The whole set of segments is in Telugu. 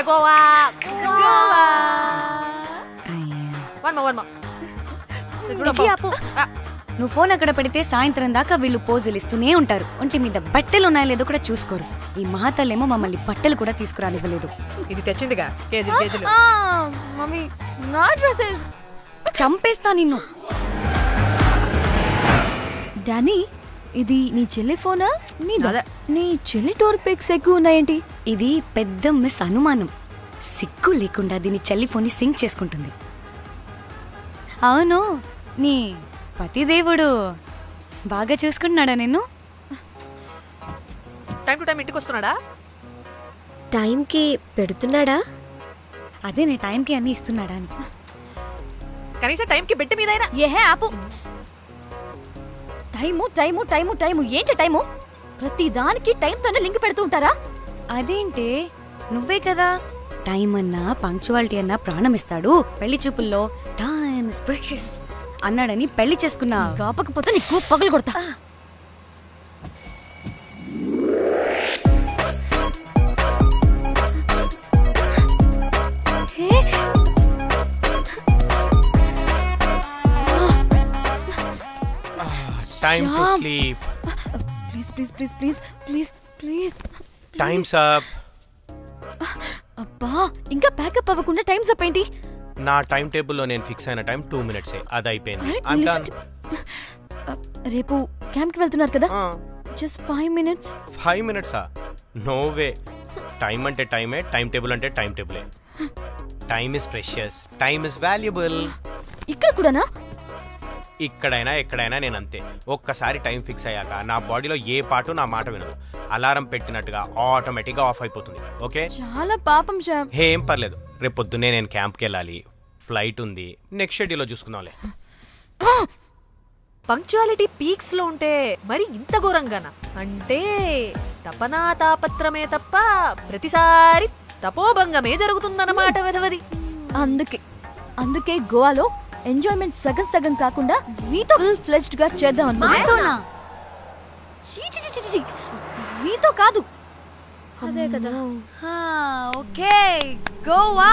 say Goa. Goa. One more. నువ్వు ఫోన్ అక్కడ పెడితే సాయంత్రం దాకా వీళ్ళు పోజులు ఇస్తూనే ఉంటారు. ఒంటి మీద బట్టలు ఉన్నాయో లేదో కూడా చూసుకోరు. ఈ మహాతల్లేమో మమ్మల్ని బట్టలు కూడా తీసుకురానివ్వలేదు. ఇది తెచ్చిందిగా కేజీలు. మమ్మీ నా డ్రెస్సెస్ చంపేస్తా నిన్ను. డానీ ఇది నీ చెల్లి ఫోనా? నీ చెల్లి టోర్ పిక్స్ ఎక్కువ ఉన్నాయేంటి? ఇది పెద్ద మిస్ అనుమానం. సిగ్గు లేకుండా దీని చెల్లి ఫోన్ని సింక్ చేసుకుంటుంది. అవును, నీ పతిదేవుడు బాగా చూసుకుంటున్నాడా నిన్ను? టైం టు టైం ఇంటికి వస్తున్నాడా? టైంకి పెడుతున్నాడా? అదే నీ టైంకి అన్ని ఇస్తున్నాడా అని. కనీసం టైంకి బెట్టి మీదైనా. ఏహే ఆపు. టైము ఏంటి టైము? ప్రతి దానికి టైంతోనే లింక్ పెడుతూ ఉంటారా? అదేంటే నువ్వే కదా టైం అన్నా పంక్చువాలిటీ అన్నా ప్రాణం ఇస్తాడు, పెళ్లి చూపుల్లో టైమ్ ఇస్ ప్రెషియస్ అన్నాడని పెళ్లి చేసుకున్నా. కాపకపోతే నీకు పగలు కొడతా. Time to sleep. Please. Time's up. అబ్బా ఇంకా ప్యాకప్ అవ్వకుండా టైమ్స్ అప్ ఏంటి? నా టైం టేబుల్లో నేను ఫిక్స్ అయిన టైం 2 minutes అది అయిపోయింది. రేపు క్యాంప్ కి వెళ్తున్నారు కదా? Just 5 minutes. 5 minutes? No way. Time అంటే టైమే, టైం టేబుల్ అంటే టైం టేబులే. Time is precious, time is valuable. ఇక్కడ కూడానా? ఇక్కడైనా ఎక్కడైనా నేను అంతే. ఒక్కసారి టైం ఫిక్స్ అయ్యాక నా బాడీలో ఏ పాటు నా మాట వినదు. అలారం పెట్టినట్టుగా ఆటోమేటిక్గా ఆఫ్ అయిపోతుంది. ఓకే, చాలా పాపం శ్యామ్. ఏం పర్లేదు, రేపు పొద్దున్నే నేను క్యాంప్కి వెళ్ళాలి, ఫ్లైట్ ఉంది, నెక్స్ట్ షెడ్యూల్లో చూసుకుందాంలే. పంక్చువాలిటీ పీక్స్ లో ఉంటే మరి ఇంత ఘోరంగానా? అంటే తపనా తాపత్రమే తప్ప ప్రతిసారి తపోభంగమే జరుగుతుందన్నమాట వెధవది. అందుకే గోవాలో ఎంజాయ్మెంట్ సగం కాకుండా మీతో ఫుల్ ఫ్లెజ్డ్ గా చేద్దాం అనుకున్నా. మీతో కాదు. అదే కదా. ఓకే, గోవా.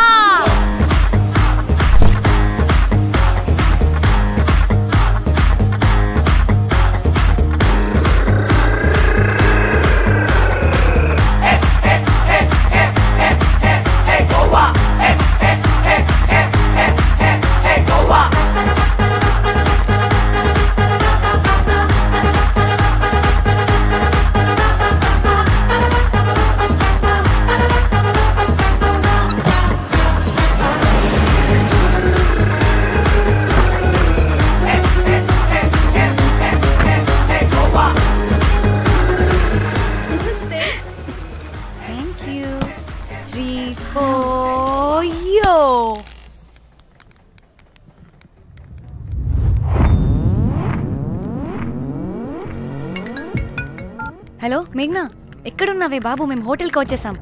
హలో మేఘ్నా, ఎక్కడున్నావే బాబు? మేము హోటల్కి వచ్చేసాం.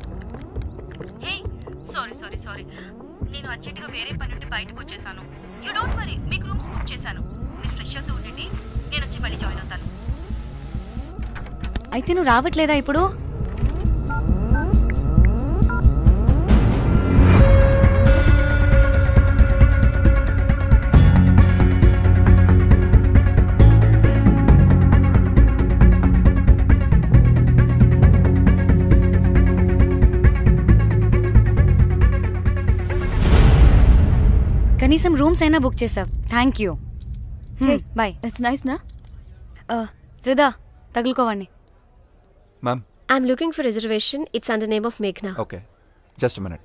సారీ నేను అర్జెంటుగా వేరే పని నుండి బయటకు వచ్చేసాను. యూ డోంట్ వరీ, మీకు రూమ్స్ బుక్ చేశాను. మీరు ఫ్రెష్ అవుతూ ఉండండి, నేను వచ్చి మళ్ళీ జాయిన్ అవుతాను. అయితే నువ్వు రావట్లేదా ఇప్పుడు? కనీసం రూమ్స్ అయినా బుక్ చేసావు, thank you. Bye. It's nice నా. త్రిదా, తగులుకోవండి. Ma'am, I'm looking for reservation. It's under name of Meghna. Okay, just a minute.